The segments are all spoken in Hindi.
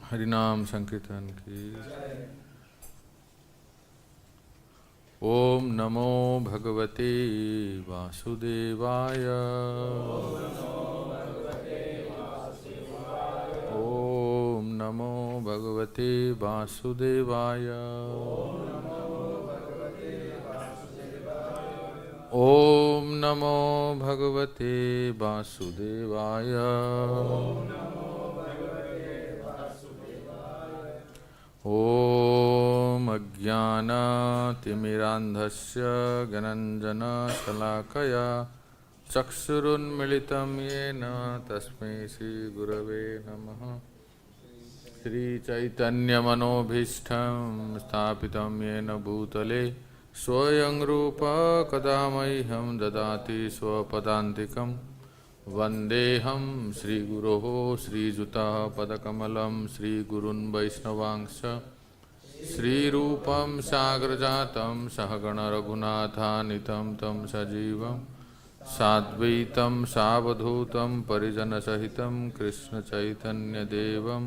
हरिनाम संकीर्तन की। ओम नमो भगवते वासुदेवाय। ओम नमो भगवते वासुदेवाय। ओम नमो भगवते वासुदेवाय। ओम अज्ञानतिमिरान्धस्य ज्ञानाञ्जनशलाकया चक्षुरुन्मिलितं येन तस्मै श्रीगुरवे नमः। श्रीचैतन्यमनोभीष्टं स्थापितं येन भूतले स्वयं रूप कदा मह्यं ददाति स्वपदान्तिकं। वन्देऽहं श्रीगुरोः श्रीयुतः पदकमलं श्रीगुरून् वैष्णवांश्च श्रीरूपं साग्रजातं सहगण रघुनाथान्वितं तं सजीवं साद्वैतं सावधूतं परिजनसहितं कृष्णचैतन्यदेवं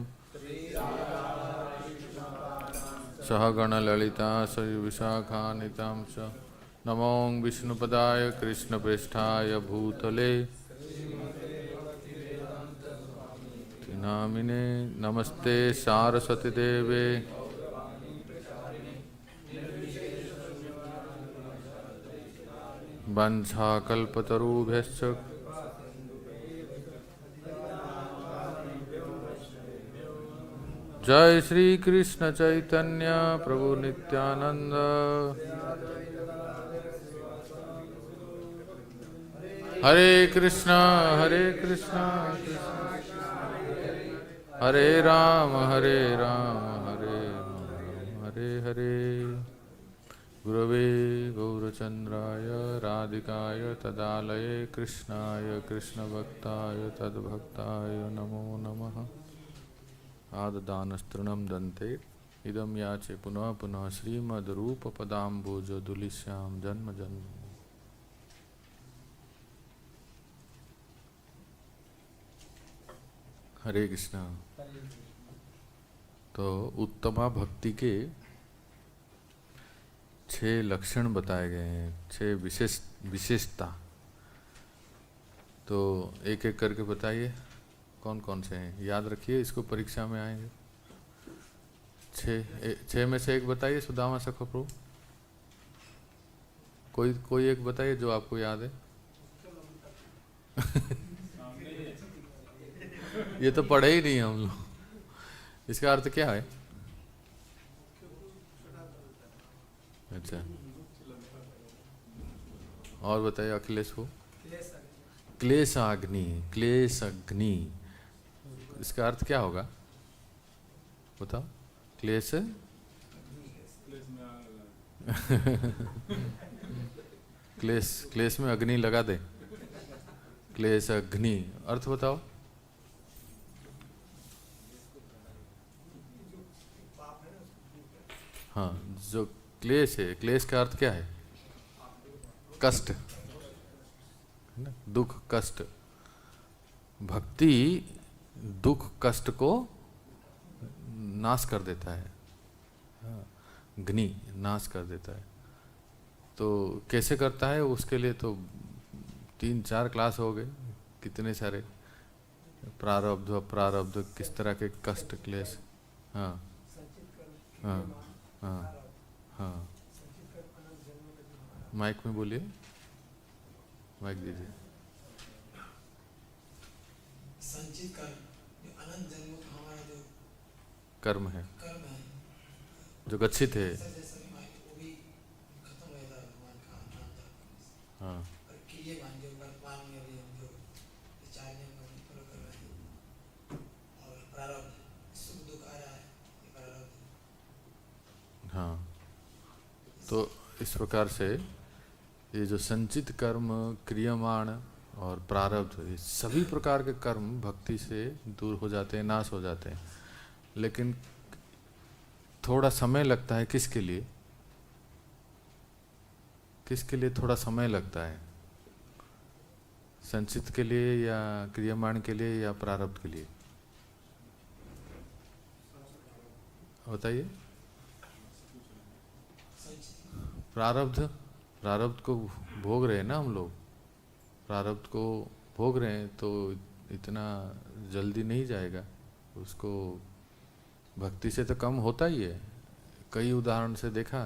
सहगण ललिता श्रीविशाखान्वितं च नमो विष्णुपदाय कृष्णप्रेष्ठाय भूतले नामिने नमस्ते सारस्वती देवे वंशाकल्पतरुभ्यश्च जय श्री कृष्ण चैतन्य प्रभु नित्यानंद। हरे कृष्णा हरे राम हरे हरे। गुरवे गौरचंद्राय राधिकाय तदालये कृष्णाय कृष्णभक्ताय तद्भक्ताय नमो नमः। आददानस्तृणं दन्ते इदं याचे पुनः पुनः श्रीमद्रूपपदाम्बोजदुलिस्यां जन्म जन्म। हरे कृष्णा। तो उत्तमा भक्ति के 6 लक्षण बताए गए हैं, 6 विशेषता। तो एक एक करके बताइए कौन कौन से हैं, याद रखिए, इसको परीक्षा में आएंगे। 6 में से एक बताइए। सुदामा सखा प्रभु कोई एक बताइए जो आपको याद है। ये तो पढ़े ही नहीं हम लोग। इसका अर्थ क्या है? अच्छा, और बताइए अखिलेश को। क्लेशाग्नि, क्लेशाग्नि, इसका अर्थ क्या होगा बताओ। क्लेश क्लेश में अग्नि लगा दे। क्लेश अग्नि अर्थ बताओ। हाँ, जो क्लेश है, क्लेश का अर्थ क्या है? कष्ट, दुख कष्ट। भक्ति दुख कष्ट को नाश कर देता है। अग्नि नाश कर देता है। तो कैसे करता है उसके लिए तो 3-4 क्लास हो गए। कितने सारे प्रारब्ध अप्रारब्ध, किस तरह के कष्ट क्लेश। हाँ हाँ हाँ हाँ। माइक में बोलिए, माइक दीजिए। संचित कर्म जो अनंत जन्मों का हमारा जो कर्म है, जो गच्छित है, वो भी खत्म हो जाता है भगवान का नाम जप। हाँ। और क्रियावान जो वर्तमान में अभी हम जो 4 नियम का फॉलो कर रहे हैं, और प्रारब्ध सुख दुख आ रहा है, ये प्रारब्ध। हाँ, तो इस प्रकार से ये जो संचित कर्म, क्रियमाण और प्रारब्ध, ये सभी प्रकार के कर्म भक्ति से दूर हो जाते हैं, नाश हो जाते हैं। लेकिन थोड़ा समय लगता है। किसके लिए? किसके लिए थोड़ा समय लगता है? संचित के लिए या क्रियमाण के लिए या प्रारब्ध के लिए? बताइए। संचित प्रारब्ध को भोग रहे हैं ना हम लोग, प्रारब्ध को भोग रहे हैं, तो इतना जल्दी नहीं जाएगा। उसको भक्ति से तो कम होता ही है। कई उदाहरण से देखा,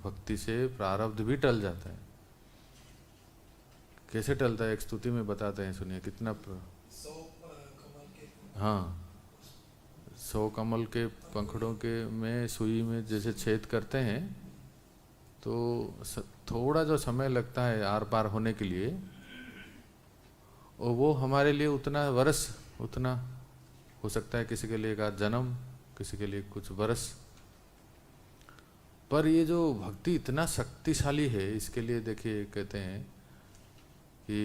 भक्ति से प्रारब्ध भी टल जाता है। कैसे टलता है, एक स्तुति में बताते हैं, सुनिए कितना 100 कमल के हाँ, 100 कमल के पंखुड़ों के में सुई में जैसे छेद करते हैं, तो थोड़ा जो समय लगता है आर पार होने के लिए, और वो हमारे लिए उतना वर्ष, उतना हो सकता है किसी के लिए एक आध जन्म, किसी के लिए कुछ वर्ष। पर ये जो भक्ति इतना शक्तिशाली है, इसके लिए देखिए कहते हैं कि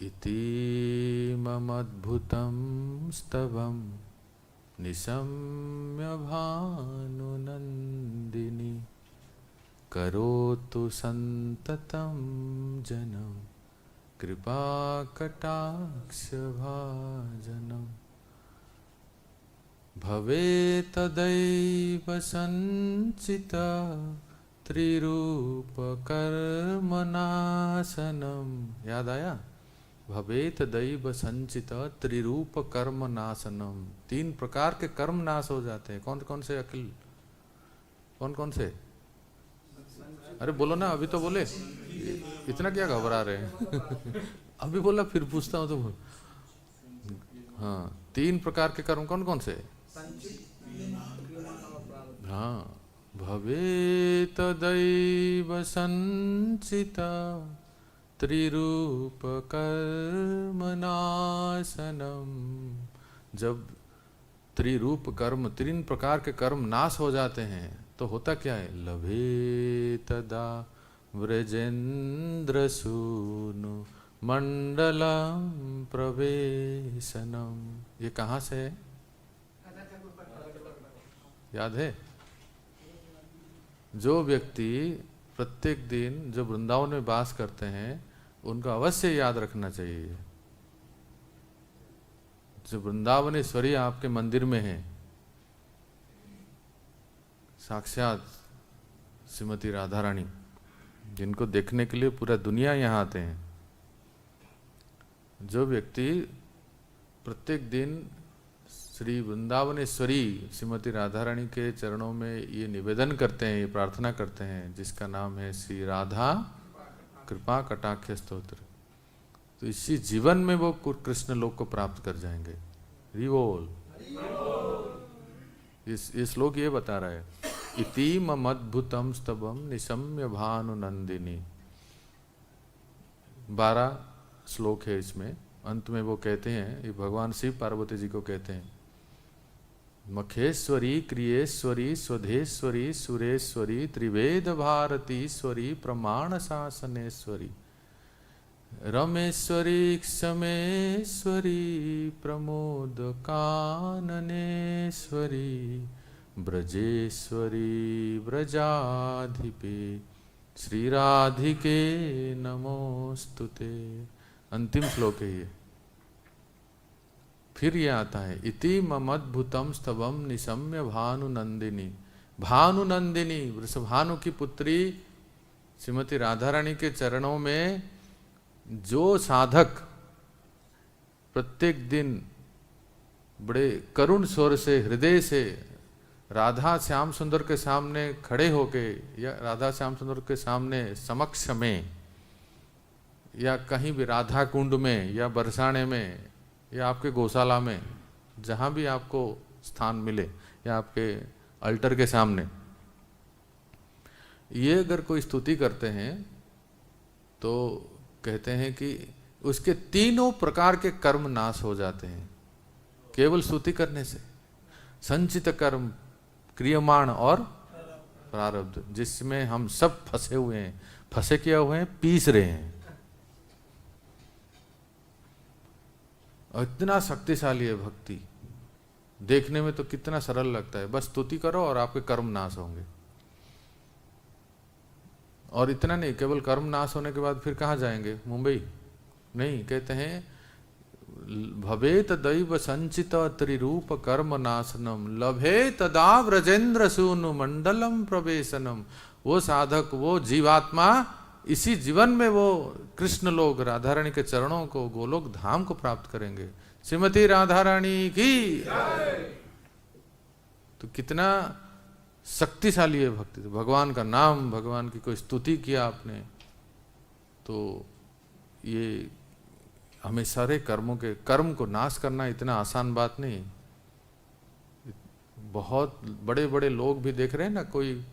इति मम अद्भुतं स्तवं निशम्य भानुनन्दिनी करोतु संततं जनम कृपाकटाक्षभाजनम् भवेत्तदैव सञ्चिता त्रिरूपकर्मनाशनम। याद आया? भवेत दैव संचित त्रिरूप कर्म नाशनम। 3 प्रकार के कर्म नाश हो जाते हैं। कौन कौन से अखिल, कौन कौन से? अरे बोलो ना, अभी तो बोले, इतना क्या घबरा रहे हैं? अभी बोला, फिर पूछता हूँ तो। हाँ, 3 प्रकार के कर्म कौन कौन से? हाँ, भवेत दैव संचिता त्रिरूप कर्मनाशनम। जब त्रिरूप कर्म, 3 प्रकार के कर्म नाश हो जाते हैं, तो होता क्या है? लभे तदा व्रजेन्द्र सूनु मंडलम प्रवेशनम। ये कहाँ से है, याद है? जो व्यक्ति प्रत्येक दिन जो वृंदावन में वास करते हैं, उनको अवश्य याद रखना चाहिए। जो वृंदावनेश्वरी आपके मंदिर में है, साक्षात श्रीमती राधा रानी, जिनको देखने के लिए पूरा दुनिया यहाँ आते हैं। जो व्यक्ति प्रत्येक दिन श्री वृंदावनेश्वरी श्रीमती राधा रानी के चरणों में ये निवेदन करते हैं, ये प्रार्थना करते हैं, जिसका नाम है श्री राधा कृपा कटाक्ष स्तोत्र, तो इसी जीवन में वो कृष्ण लोक को प्राप्त कर जाएंगे। रिवोल। ये श्लोक ये बता रहा है, इति मम अद्भुतम स्तवम निशम्य भानुनंदिनी। 12 श्लोक है इसमें। अंत में वो कहते हैं, ये भगवान शिव पार्वती जी को कहते हैं, मखेश्वरी क्रियेश्वरी स्वधेश्वरी सुरेश्वरी त्रिवेद भारतीश्वरी प्रमाण शासनेश्वरी रमेश्वरी क्षमेश्वरी प्रमोद काननेश्वरी ब्रजेश्वरी ब्रजाधिपे श्री राधिके नमोस्तुते। अंतिम श्लोक है ये। फिर ये आता है, इति मम अद्भुतम स्तवम निशम्य भानुनंदिनी। भानुनंदिनी, वृषभानु की पुत्री श्रीमती राधा रानी के चरणों में जो साधक प्रत्येक दिन बड़े करुण स्वर से, हृदय से राधा श्याम सुंदर के सामने खड़े होके, या राधा श्याम सुंदर के सामने समक्ष में, या कहीं भी राधा कुंड में, या बरसाने में, या आपके गौशाला में, जहाँ भी आपको स्थान मिले, या आपके अल्टर के सामने, ये अगर कोई स्तुति करते हैं तो कहते हैं कि उसके 3 प्रकार के कर्म नाश हो जाते हैं केवल स्तुति करने से। संचित कर्म, क्रियमाण और प्रारब्ध, जिसमें हम सब फंसे हुए हैं, फंसे किया हुए हैं, पीस रहे हैं। और इतना शक्तिशाली है भक्ति, देखने में तो कितना सरल लगता है, बस स्तुति करो और आपके कर्म नाश होंगे। और इतना नहीं, केवल कर्म नाश होने के बाद फिर कहाँ जाएंगे? मुंबई नहीं, कहते हैं भवेत दैव संचित त्रिरूप कर्म नाशनम लभे तदा व्रजेंद्र सूनु मंडलम प्रवेशनम। वो साधक, वो जीवात्मा इसी जीवन में वो कृष्ण लोग राधा रानी के चरणों को, गोलोक धाम को प्राप्त करेंगे। श्रीमती राधा रानी की। तो कितना शक्तिशाली है भक्ति। तो भगवान का नाम, भगवान की कोई स्तुति किया आपने, तो ये हमें सारे कर्म को नाश करना इतना आसान बात नहीं। बहुत बड़े बड़े लोग भी देख रहे हैं ना, कोई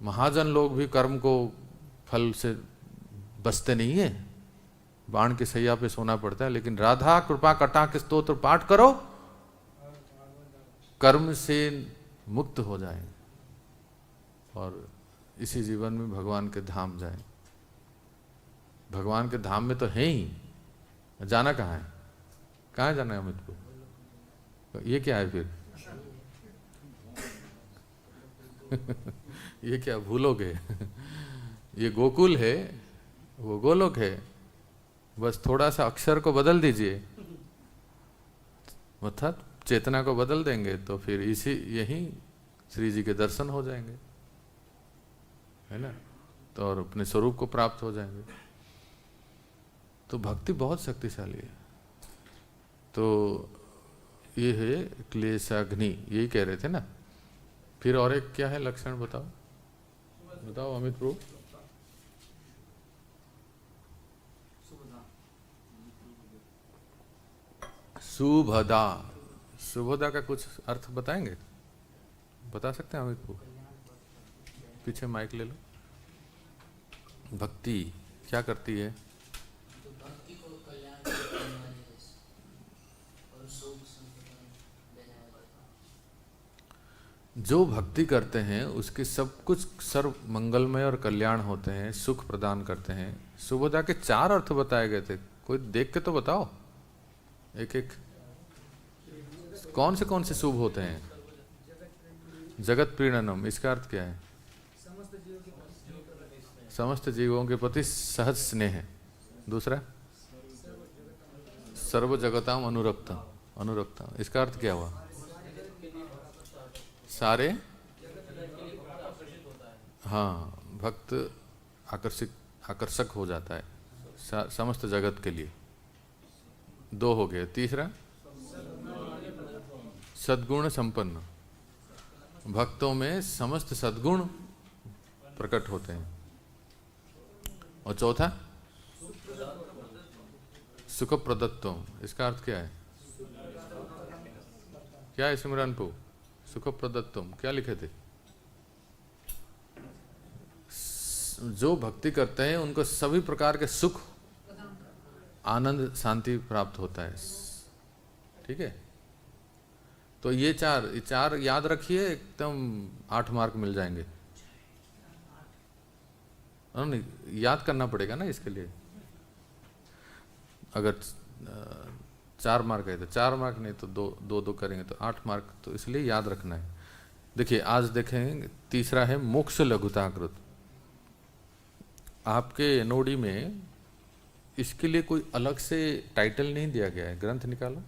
महाजन लोग भी कर्म को फल से बचते नहीं है, बाण की सैया पे सोना पड़ता है। लेकिन राधा कृपा कटाक्ष स्तोत्र पाठ करो, कर्म से मुक्त हो जाए और इसी जीवन में भगवान के धाम जाए। भगवान के धाम में तो है ही, जाना कहाँ है? कहाँ जाना है अमित को? ये क्या है फिर? ये क्या भूलोगे? ये गोकुल है, वो गोलोक है। बस थोड़ा सा अक्षर को बदल दीजिए, अर्थात चेतना को बदल देंगे तो फिर यही श्री जी के दर्शन हो जाएंगे, है ना? तो और अपने स्वरूप को प्राप्त हो जाएंगे। तो भक्ति बहुत शक्तिशाली है। तो ये है क्लेशाग्नि, यही कह रहे थे ना। फिर और एक क्या है लक्षण बताओ, बताओ अमित प्रभु। शुभदा, शुभदा का कुछ अर्थ बताएंगे? बता सकते हैं अमित प्रभु? पीछे माइक ले लो। भक्ति क्या करती है? जो भक्ति करते हैं उसके सब कुछ सर्व मंगलमय और कल्याण होते हैं, सुख प्रदान करते हैं। शुभदा के 4 अर्थ बताए गए थे, कोई देख के तो बताओ एक एक। कौन से शुभ होते हैं? जगत प्रीणनम, इसका अर्थ क्या है? समस्त जीवों के प्रति सहज स्नेह है। दूसरा सर्व जगताम अनुरक्तम, अनुरक्तम, इसका अर्थ क्या हुआ? सारे, हाँ, भक्त आकर्षक हो जाता है समस्त जगत के लिए। 2 हो गए। तीसरा सद्गुण संपन्न, भक्तों में समस्त सद्गुण प्रकट होते हैं। और चौथा सुख प्रदत्तम, इसका अर्थ क्या है? क्या है सिमरनपु? सुख प्रदत्तम क्या लिखे थे? जो भक्ति करते हैं उनको सभी प्रकार के सुख, आनंद, शांति प्राप्त होता है। ठीक है, तो ये चार याद रखिए, एकदम 8 मार्क मिल जाएंगे। नहीं, याद करना पड़ेगा ना इसके लिए। अगर 4 मार्क है तो 4 मार्क, नहीं तो दो करेंगे तो 8 मार्क। तो इसलिए याद रखना है। देखिए आज देखेंगे तीसरा है मोक्ष लघुताकृत। आपके एनओडी में इसके लिए कोई अलग से टाइटल नहीं दिया गया है। ग्रंथ निकालो।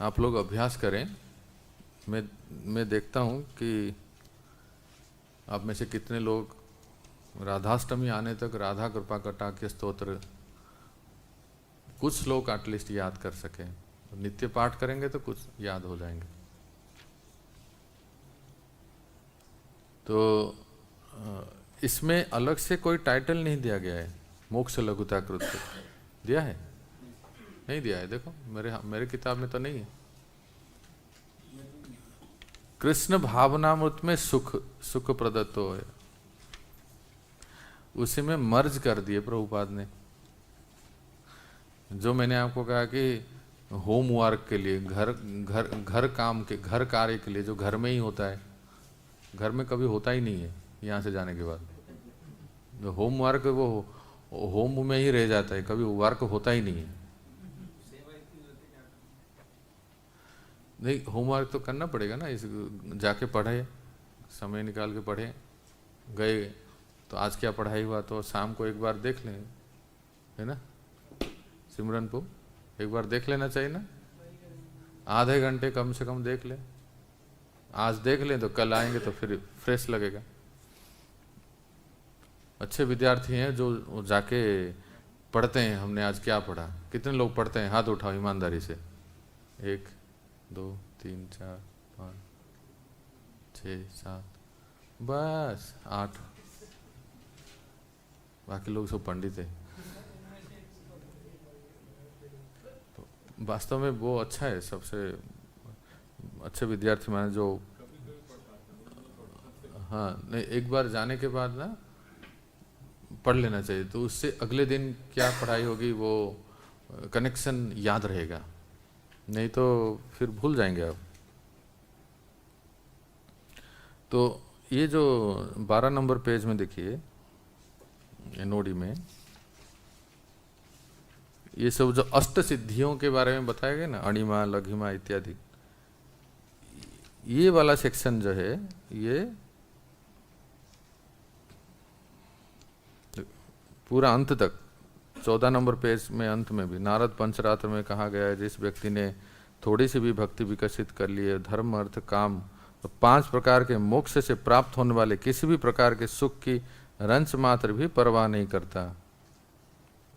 आप लोग अभ्यास करें। मैं देखता हूँ कि आप में से कितने लोग राधाष्टमी आने तक राधा कृपा कटाक्ष स्तोत्र कुछ श्लोक एटलीस्ट याद कर सकें। नित्य पाठ करेंगे तो कुछ याद हो जाएंगे। तो इसमें अलग से कोई टाइटल नहीं दिया गया है। मोक्ष लघुताकृत दिया है? नहीं दिया है। देखो मेरे किताब में तो नहीं है। कृष्ण भावनामृत में सुख प्रदत्तो है, उसी में मर्ज कर दिए प्रभुपाद ने। जो मैंने आपको कहा कि होमवर्क के लिए, घर काम के, घर कार्य के लिए, जो घर में ही होता है, घर में कभी होता ही नहीं है यहाँ से जाने के बाद। जो होमवर्क वो होम में ही रह जाता है, कभी वर्क होता ही नहीं है। नहीं, होमवर्क तो करना पड़ेगा ना, इस जाके पढ़े। समय निकाल के पढ़े, गए तो आज क्या पढ़ाई हुआ तो शाम को एक बार देख लें, है ना सिमरन को एक बार देख लेना चाहिए ना, आधे घंटे कम से कम देख लें। आज देख लें तो कल आएंगे तो फिर फ्रेश लगेगा। अच्छे विद्यार्थी हैं जो जाके पढ़ते हैं, हमने आज क्या पढ़ा। कितने लोग पढ़ते हैं, हाथ उठाओ ईमानदारी से। 1 2 3 4 5 6 7 बस 8, बाकी लोग सब पंडित है। तो वास्तव में वो अच्छा है, सबसे अच्छे विद्यार्थी माने जो, हाँ नहीं एक बार जाने के बाद ना पढ़ लेना चाहिए, तो उससे अगले दिन क्या पढ़ाई होगी वो कनेक्शन याद रहेगा, नहीं तो फिर भूल जाएंगे आप। तो ये जो 12 नंबर पेज में देखिए एनओडी में ये सब जो अष्ट सिद्धियों के बारे में बताया गया ना, अणिमा लघिमा इत्यादि, ये वाला सेक्शन जो है ये पूरा अंत तक 14 नंबर पेज में अंत में भी नारद पंचरात्र में कहा गया है, जिस व्यक्ति ने थोड़ी सी भी भक्ति विकसित कर ली है, धर्म अर्थ काम तो 5 प्रकार के मोक्ष से प्राप्त होने वाले किसी भी प्रकार के सुख की रंच मात्र भी परवाह नहीं करता,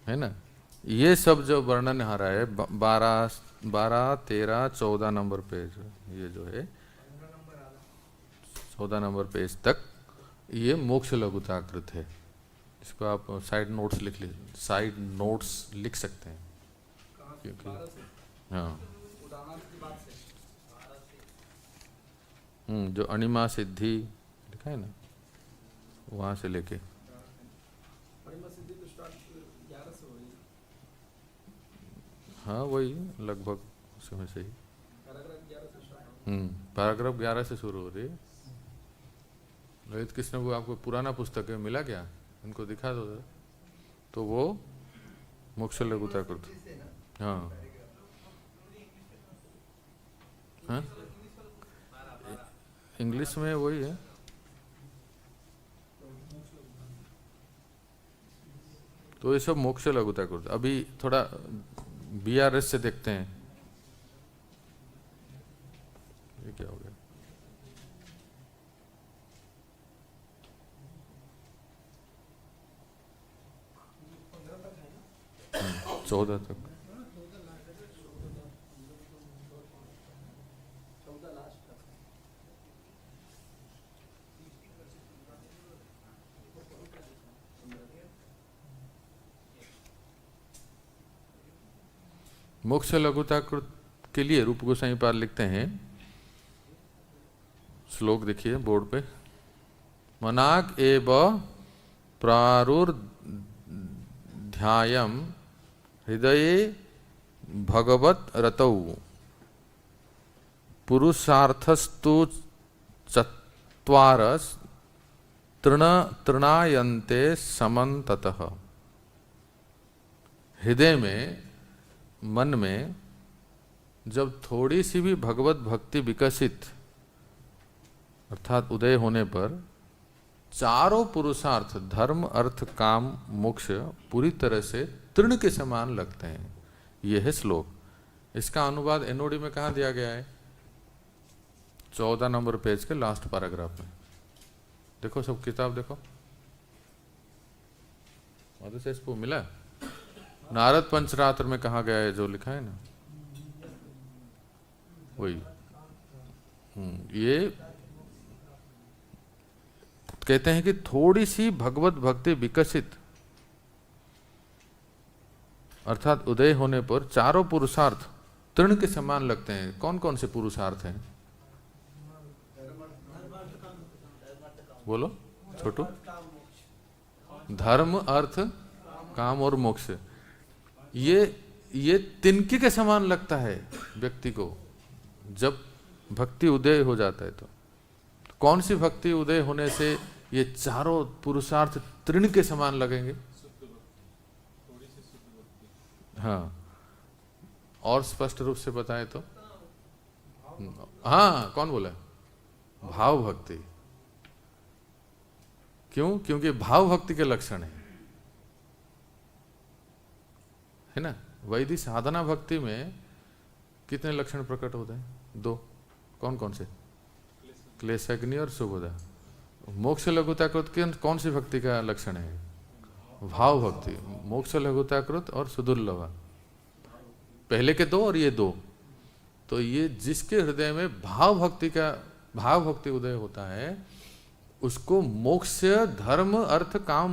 है ना। ये सब जो वर्णन आ रहा है 12 13 14 नंबर पेज, ये जो है 14 नंबर पेज तक ये मोक्ष लघुताकृत है। इसको आप साइड नोट्स साइड नोट्स लिख सकते हैं, क्योंकि हाँ जो अणिमा सिद्धि लिखा है ना वहाँ से लेके हाँ वही लगभग उसमें से ही पैराग्राफ 11 से शुरू हो रही है। ललित कृष्ण को आपको पुराना पुस्तक है मिला क्या, उनको दिखा दो तो वो मोक्ष लघुताकृत। हाँ हाँ इंग्लिश में वही है। तो ये सब मोक्ष लघुताकृत। अभी थोड़ा BRS से देखते हैं, ये क्या हो गया। 14 तक मोक्ष लघुताकृत के लिए रूप गोस्वामी पाद लिखते हैं, श्लोक देखिए बोर्ड पे, मनाक एव प्रारुर्ध्यायम् हृदये भगवत रतौ पुरुषार्थस्तु चत्वारस् तृणायन्ते समन्ततः। हृदय में मन में जब थोड़ी सी भी भगवत भक्ति विकसित अर्थात उदय होने पर चारों पुरुषार्थ धर्म अर्थ काम मोक्ष पूरी तरह से तृण के समान लगते हैं। यह है श्लोक। इसका अनुवाद एनओडी में कहाँ दिया गया है, 14 नंबर पेज के लास्ट पैराग्राफ में। देखो सब किताब देखो, माधु से इसको मिला नारद पंचरात्र में कहा गया है जो लिखा है ना वही। ये कहते हैं कि थोड़ी सी भगवत भक्ति विकसित अर्थात उदय होने पर चारों पुरुषार्थ तृण के समान लगते हैं। कौन कौन से पुरुषार्थ हैं बोलो छोटू। धर्म अर्थ काम और मोक्ष, ये तिनके के समान लगता है व्यक्ति को जब भक्ति उदय हो जाता है। तो कौन सी भक्ति उदय होने से ये चारों पुरुषार्थ तृण के समान लगेंगे। हाँ और स्पष्ट रूप से बताएं तो हाँ कौन बोला, भाव भक्ति। क्यों? क्योंकि भाव भक्ति के लक्षण है ना। वैदिक साधना भक्ति में कितने लक्षण प्रकट होते हैं? 2। कौन कौन से? क्लेशाग्नि और सुबोधा। मोक्ष लघुताकृत कौन सी भक्ति का लक्षण है? भाव भक्ति। मोक्ष लघुताकृत और सुदुर्लभ, पहले के 2 और ये 2। तो ये जिसके हृदय में भाव भक्ति उदय होता है उसको मोक्ष, धर्म, अर्थ, काम,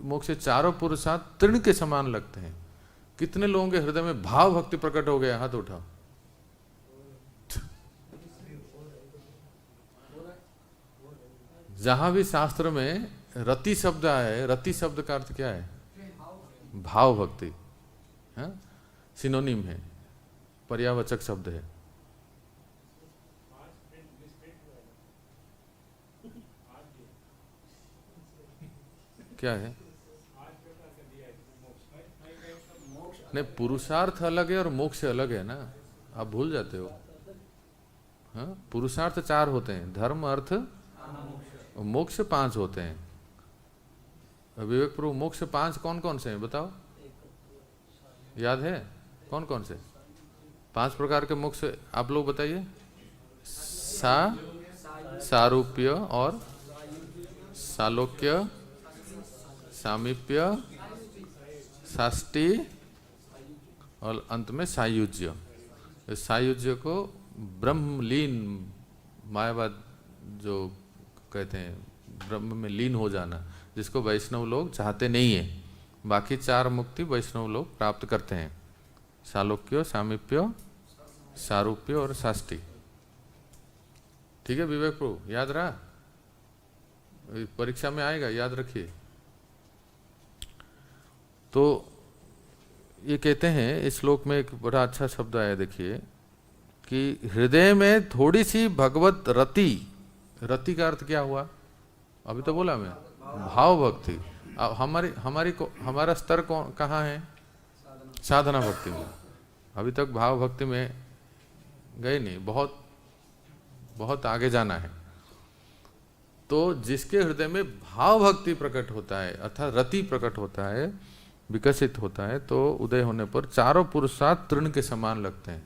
मोक्ष चारों पुरुषार्थ तृण के समान लगते हैं। कितने लोगों के हृदय में भाव भक्ति प्रकट हो गया? हाथ उठाओ। जहां भी शास्त्र में रति शब्द आया है, रति शब्द का अर्थ क्या है? भाव भक्ति। हाँ, सिनोनिम है, पर्यावाचक शब्द है। क्या है? नहीं, पुरुषार्थ अलग है और मोक्ष अलग है ना, आप भूल जाते हो। हाँ, पुरुषार्थ 4 होते हैं, धर्म, अर्थ, मोक्ष 5 होते हैं। विवेक प्रभु, मोक्ष 5 कौन कौन से हैं बताओ? याद है कौन कौन से? 5 प्रकार के मोक्ष आप लोग बताइए। सारूप्य और सालोक्य, सामीप्य, साष्टी और अंत में सायुज्य। सायुज्य को ब्रह्मलीन, मायावाद जो कहते हैं, ब्रह्म में लीन हो जाना, जिसको वैष्णव लोग चाहते नहीं है। बाकी 4 मुक्ति वैष्णव लोग प्राप्त करते हैं, सालोक्य, सामीप्य, सारूप्य और साष्टी। ठीक है विवेक प्रभु, याद रहा? परीक्षा में आएगा, याद रखिए। तो ये कहते हैं, इस श्लोक में एक बड़ा अच्छा शब्द आया, देखिए कि हृदय में थोड़ी सी भगवत रति। रति का अर्थ क्या हुआ? अभी तो बोला मैं, भाव भक्ति। अब हमारा स्तर कहाँ है? साधना भक्ति में। अभी तक भाव भक्ति में गए नहीं, बहुत बहुत आगे जाना है। तो जिसके हृदय में भाव भक्ति प्रकट होता है, अर्थात रति प्रकट होता है, विकसित होता है, तो उदय होने पर चारों पुरुषार्थ तृण के समान लगते हैं,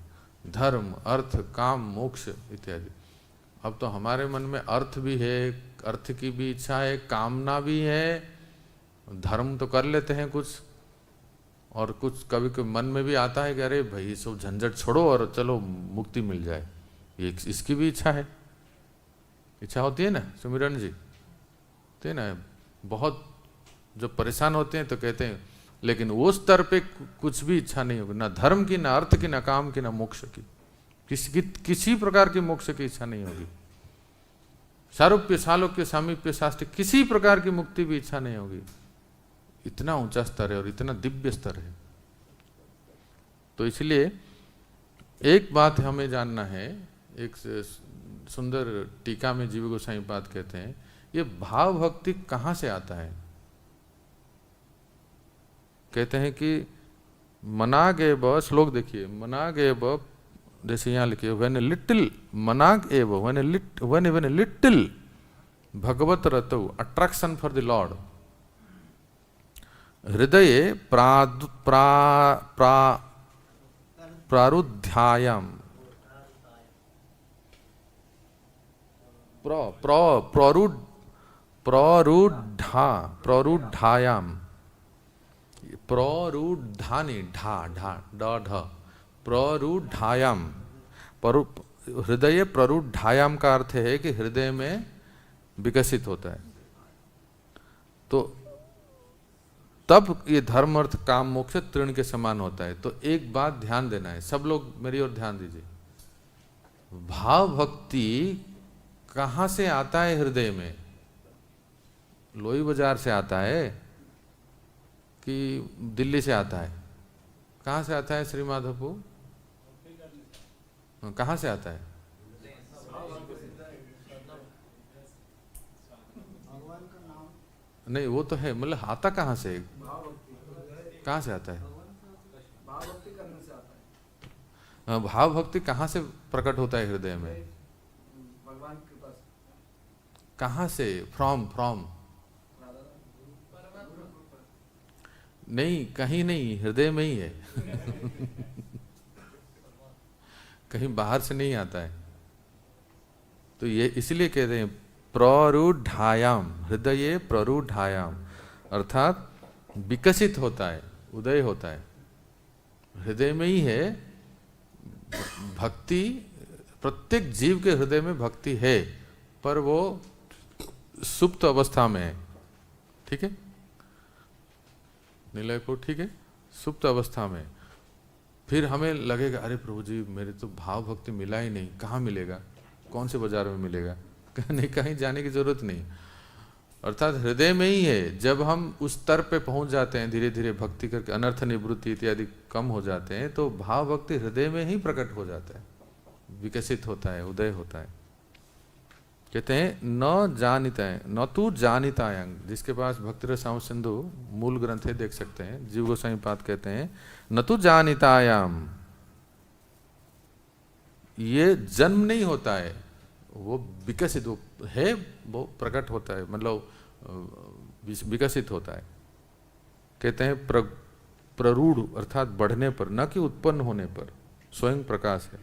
धर्म, अर्थ, काम, मोक्ष इत्यादि। अब तो हमारे मन में अर्थ भी है, अर्थ की भी इच्छा है, कामना भी है, धर्म तो कर लेते हैं कुछ, और कुछ कभी कभी मन में भी आता है कि अरे भाई ये सब झंझट छोड़ो और चलो मुक्ति मिल जाए, ये इसकी भी इच्छा है। इच्छा होती है ना सुमिरन जी? तो है ना, बहुत जो परेशान होते हैं तो कहते हैं, लेकिन वो स्तर पे कुछ भी इच्छा नहीं होगी, ना धर्म की, ना अर्थ की, ना काम की, ना मोक्ष की, किसी प्रकार की मोक्ष की इच्छा नहीं होगी। सारूप्य, सालोक्य, सामीप्य, शास्त्र, किसी प्रकार की मुक्ति भी इच्छा नहीं होगी। इतना ऊंचा स्तर है और इतना दिव्य स्तर है। तो इसलिए एक बात हमें जानना है, एक सुंदर टीका में जीव गोसाई पाद कहते हैं, ये भाव भक्ति कहाँ से आता है? कहते हैं कि मनाग एव, श्लोक देखिए, मनाग एव, जैसे यहाँ लिखिए, व्हेन लिटिल, मनाग एव, व्हेन लिटिल भगवत रतौ, अट्रैक्शन फॉर द लॉर्ड, हृदये प्रारुध्यायाम, प्ररूढ़ायाम, प्ररूढ़ानी, प्ररूढ़ायाम, हृदय प्ररूढ़ायाम का अर्थ है कि हृदय में विकसित होता है। तो तब ये धर्म, अर्थ, काम, मोक्ष तृण के समान होता है। तो एक बात ध्यान देना है, सब लोग मेरी ओर ध्यान दीजिए। भाव भक्ति कहाँ से आता है हृदय में? लोई बाजार से आता है कि दिल्ली से आता है? कहाँ से आता है श्री माधवपु? कहाँ से आता है? नहीं वो तो है, मतलब आता कहाँ से? कहाँ से आता है? भाव भक्ति कहाँ से प्रकट होता है हृदय में? कहाँ से? फ्रॉम नहीं, कहीं नहीं, हृदय में ही है। कहीं बाहर से नहीं आता है। तो ये इसलिए कहते हैं प्ररूढ़ायाम, हृदय प्ररूढ़ायाम, अर्थात विकसित होता है, उदय होता है, हृदय में ही है। भक्ति प्रत्येक जीव के हृदय में भक्ति है, पर वो सुप्त अवस्था में है। ठीक है निलयपुर, ठीक है, सुप्त अवस्था में। फिर हमें लगेगा अरे प्रभु जी मेरे तो भाव भक्ति मिला ही नहीं, कहाँ मिलेगा, कौन से बाजार में मिलेगा, नहीं, कहीं जाने की जरूरत नहीं, अर्थात हृदय में ही है। जब हम उस स्तर पे पहुंच जाते हैं, धीरे धीरे भक्ति करके अनर्थ निवृत्ति इत्यादि कम हो जाते हैं, तो भाव भक्ति हृदय में ही प्रकट हो जाता है, विकसित होता है, उदय होता है। कहते हैं न जानिताय, न तू जानितायंग, जिसके पास भक्तिरसामृत सिंधु मूल ग्रंथ है, देख सकते हैं, जीव गोस्वामी पाद कहते हैं न तू जानितायाम, ये जन्म नहीं होता है, वो विकसित है, वो प्रकट होता है, मतलब विकसित होता है। कहते हैं प्ररूढ़ अर्थात बढ़ने पर, न कि उत्पन्न होने पर, स्वयं प्रकाश है।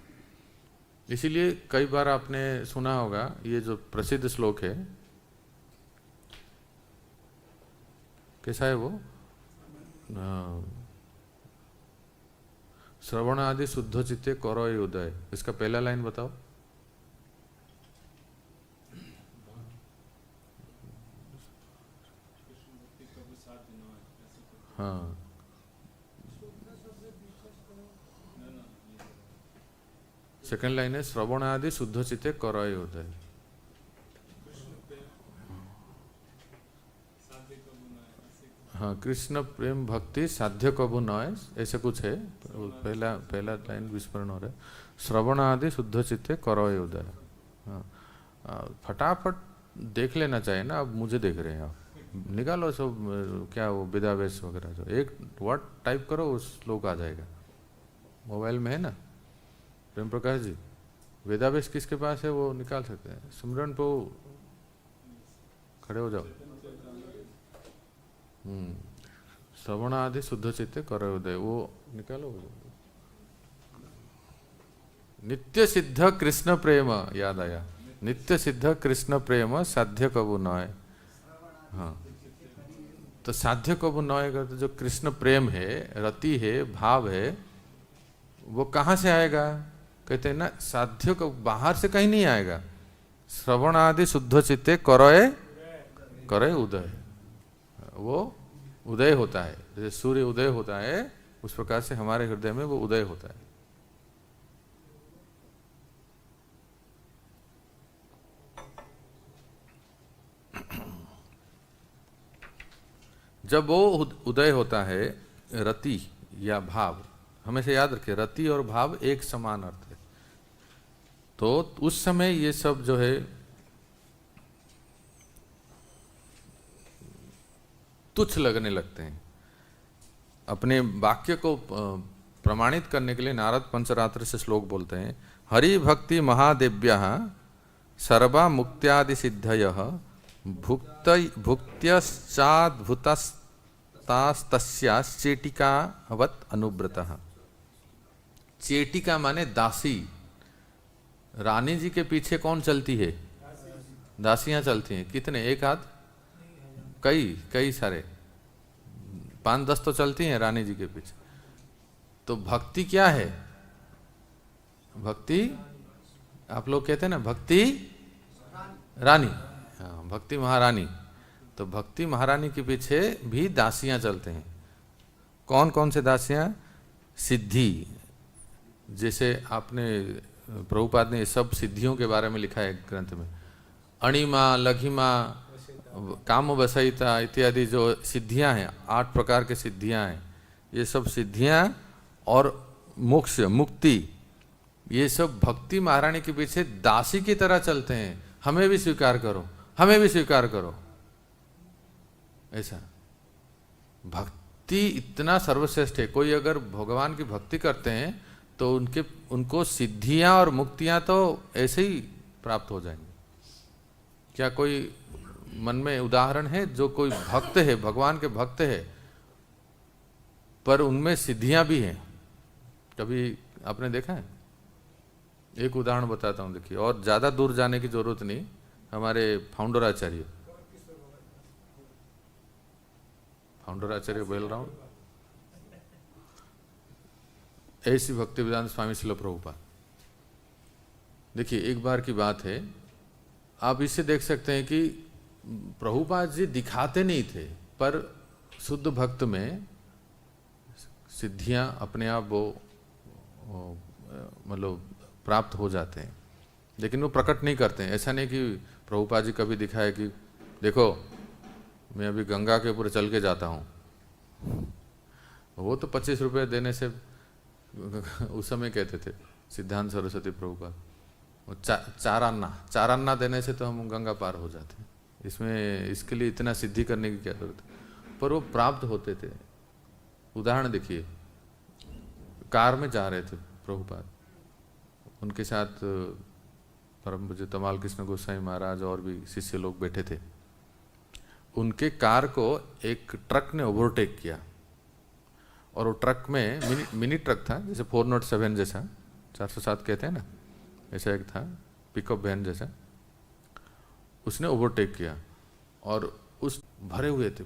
इसीलिए कई बार आपने सुना होगा ये जो प्रसिद्ध श्लोक है, कैसा है वो, श्रवण आदि शुद्ध चित्ते करो ये उदय, इसका पहला लाइन बताओ। हाँ, सेकंड लाइन है श्रवण आदि शुद्ध चित्ते करय उदय। हाँ, कृष्ण प्रेम भक्ति साध्य कबू न, ऐसे कुछ है, पहला लाइन विस्मरण हो रहा है, श्रवण आदि शुद्ध चित्ते करय उदय। हाँ, फटाफट देख लेना चाहिए ना, अब मुझे देख रहे हैं आप, निकालो सब, क्या वो वेदावेश वगैरह, जो एक वर्ड टाइप करो उस श्लोक आ जाएगा, मोबाइल में है ना। प्रेम प्रकाश जी, वेदावेश किसके पास है, वो निकाल सकते हैं। सिमरन को खड़े हो जाओ। श्रवण आदि शुद्ध चित्ते करो उदय, वो निकालो। नित्य सिद्ध कृष्ण प्रेम, याद आया, नित्य सिद्ध कृष्ण प्रेम साध्य कबू नय। हाँ, तो साध्य कबू नय का तो जो कृष्ण प्रेम है, रति है, भाव है, वो कहाँ से आएगा? कहते हैं ना, साध्य को बाहर से कहीं नहीं आएगा। श्रवण आदि शुद्ध चित्ते करय करे उदय, वो उदय होता है। जैसे सूर्य उदय होता है, उस प्रकार से हमारे हृदय में वो उदय होता है। जब वो उदय होता है, रति या भाव, हमेशा याद रखें रति और भाव एक समान अर्थ है, तो उस समय ये सब जो है तुच्छ लगने लगते हैं। अपने वाक्य को प्रमाणित करने के लिए नारद पंचरात्र से श्लोक बोलते हैं, हरि भक्ति महादेव्यः सर्वा मुक्त्यादि सिद्धयः भुक्तैर्भुक्त्यश्चाद्भुतस्तास्तस्याश्चेटिकावत् अनुव्रतः। चेटिका माने दासी। रानी जी के पीछे कौन चलती है? दासियां चलती हैं। कितने? एक हाथ? कई सारे, 5-10 तो चलती हैं रानी जी के पीछे। तो भक्ति क्या है? भक्ति, आप लोग कहते हैं ना भक्ति रानी, हाँ, भक्ति महारानी। तो भक्ति महारानी के पीछे भी दासियां चलते हैं। कौन कौन से दासियां? सिद्धि, जैसे आपने प्रभुपाद ने सब सिद्धियों के बारे में लिखा है ग्रंथ में, अणिमा, लघिमा, काम वसयिता इत्यादि जो सिद्धियां हैं, 8 प्रकार के सिद्धियां हैं, ये सब सिद्धियां और मोक्ष मुक्ति, ये सब भक्ति महारानी के पीछे दासी की तरह चलते हैं। हमें भी स्वीकार करो, हमें भी स्वीकार करो, ऐसा। भक्ति इतना सर्वश्रेष्ठ है। कोई अगर भगवान की भक्ति करते हैं तो उनको सिद्धियां और मुक्तियां तो ऐसे ही प्राप्त हो जाएंगी। क्या कोई मन में उदाहरण है जो कोई भक्त है, भगवान के भक्त है, पर उनमें सिद्धियां भी हैं। कभी आपने देखा है? एक उदाहरण बताता हूँ, देखिए, और ज़्यादा दूर जाने की जरूरत नहीं। हमारे फाउंडर आचार्य बोल रहा हूँ, ऐसी भक्तिवेदांत स्वामी श्रील प्रभुपाद। देखिए, एक बार की बात है, आप इससे देख सकते हैं कि प्रभुपाद जी दिखाते नहीं थे, पर शुद्ध भक्त में सिद्धियां अपने आप वो मतलब प्राप्त हो जाते हैं, लेकिन वो प्रकट नहीं करते हैं। ऐसा नहीं कि प्रभुपाद जी कभी दिखाए कि देखो मैं अभी गंगा के ऊपर चल के जाता हूँ। वो तो 25 रुपये देने से उस समय कहते थे सिद्धांत सरस्वती प्रभुपाद, चार अन्ना देने से तो हम गंगा पार हो जाते हैं। इसमें इसके लिए इतना सिद्धि करने की क्या जरूरत है? पर वो प्राप्त होते थे। उदाहरण देखिए, कार में जा रहे थे प्रभुपाद, उनके साथ परम पूज्य तमाल कृष्ण गोस्वामी महाराज और भी शिष्य लोग बैठे थे। उनके कार को एक ट्रक ने ओवरटेक किया, और वो ट्रक में मिनी ट्रक था, जैसे 407 जैसा, 407 कहते हैं ना, ऐसा एक था पिकअप वैन जैसा। उसने ओवरटेक किया और उस भरे हुए थे